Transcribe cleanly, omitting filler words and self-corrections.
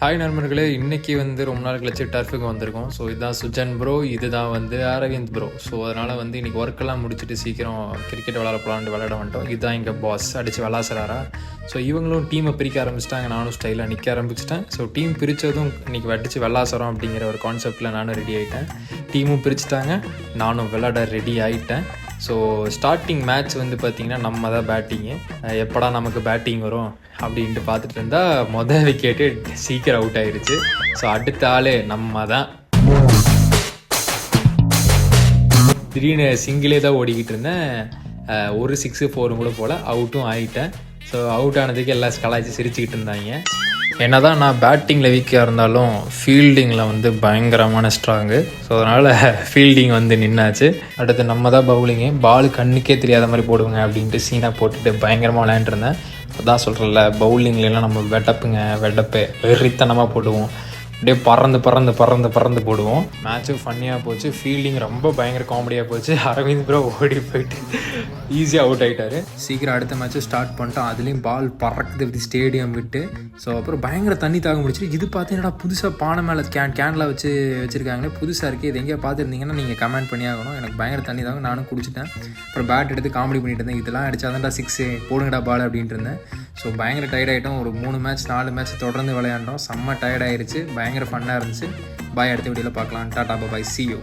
Hi நண்பர்களே, இன்றைக்கி ரொம்ப நாள் கழிச்சு டர்ஃபுக்கு வந்திருக்கோம். ஸோ இதுதான் சுஜன் ப்ரோ, இதுதான் அரவிந்த் ப்ரோ. ஸோ அதனால் இன்றைக்கி ஒர்க்கெல்லாம் முடிச்சுட்டு சீக்கிரம் கிரிக்கெட் விளாட வந்துட்டோம். இதுதான் எங்கள் பாஸ் அடித்து விளாசுறாரா. ஸோ இவங்களும் டீமை பிரிக்க ஆரம்பிச்சிட்டாங்க, நானும் ஸ்டைலாக நிற்க ஆரம்பிச்சிட்டேன். ஸோ டீம் பிரித்ததும் இன்றைக்கி அடித்து விளாசுறோம் அப்படிங்கிற ஒரு கான்செப்டில் நானும் ரெடி ஆகிட்டேன். டீமும் பிரிச்சுட்டாங்க, நானும் விளாட ரெடி ஆகிட்டேன். ஸோ ஸ்டார்டிங் மேட்ச் பார்த்திங்கன்னா நம்ம தான் பேட்டிங்கு. எப்படா நமக்கு பேட்டிங் வரும் அப்படின்ட்டு பார்த்துட்டு இருந்தால் மொதல் விக்கெட்டு சீக்கிரம் அவுட் ஆகிடுச்சு. ஸோ அடுத்த ஆள் நம்ம தான். திடீர்னு சிங்கிளே தான் ஓடிக்கிட்டு இருந்தேன். ஒரு 6-4 கூட போல் அவுட்டும் ஆகிட்டேன். ஸோ அவுட் ஆனதுக்கு எல்லாம் கலாய்ச்சி சிரிச்சுக்கிட்டு இருந்தாங்க. என்ன தான் நான் பேட்டிங்கில் வீக்காக இருந்தாலும் ஃபீல்டிங்கில் பயங்கரமான ஸ்ட்ராங்கு. ஸோ அதனால் ஃபீல்டிங் நின்னாச்சு. அடுத்து நம்ம தான் பவுலிங்கு. பால் கண்ணுக்கே தெரியாத மாதிரி போடுவோங்க அப்படின்ட்டு சீனாக போட்டுட்டு பயங்கரமாக விளையாண்டுருந்தேன். அதான் சொல்கிறேன்ல, பவுலிங்லாம் நம்ம வெட்டப்பு வெறித்தனமாக போடுவோம். அப்படியே பறந்து போடுவோம். மேட்ச்சும் ஃபன்னியாக போச்சு. ஃபீல்டிங் ரொம்ப பயங்கர காமெடியாக போச்சு. அரவிந்த் ப்ரோ ஓடி போயிட்டு ஈஸியாக அவுட் ஆகிட்டார். சீக்கிரம் அடுத்த மேட்ச்சு ஸ்டார்ட் பண்ணிட்டோம். அதுலேயும் பால் பறக்குது ஸ்டேடியம் விட்டு. ஸோ அப்புறம் பயங்கர தண்ணி தாக முடிச்சு. இது பார்த்தீங்கன்னா புதுசாக பானை மேலே கேனில் வச்சுருக்காங்களே, புதுசாக இருக்குது. இது எங்கேயா பார்த்துருந்தீங்கன்னா நீங்கள் கமெண்ட் பண்ணி ஆகணும். எனக்கு பயங்கர தண்ணி தாங்க, நானும் குடிச்சிட்டேன். அப்புறம் பேட் எடுத்து காமெடி பண்ணிட்டு இருந்தேன். இதெல்லாம் அடிச்சாதான்டா 6 போடுங்கடா பால் அப்படின்ட்டு இருந்தேன். ஸோ பயங்கர டயர்ட் ஆகிட்டோம். ஒரு 3 மேட்ச் 4 மேட்ச் தொடர்ந்து விளையாண்டோம். செம்ம டயர்ட் ஆகிடுச்சு. பயங்கர ஃபன்னாக இருந்துச்சு. பாய், அடுத்த வீடியோவில் பார்க்கலாம். டாடா பாய், see you.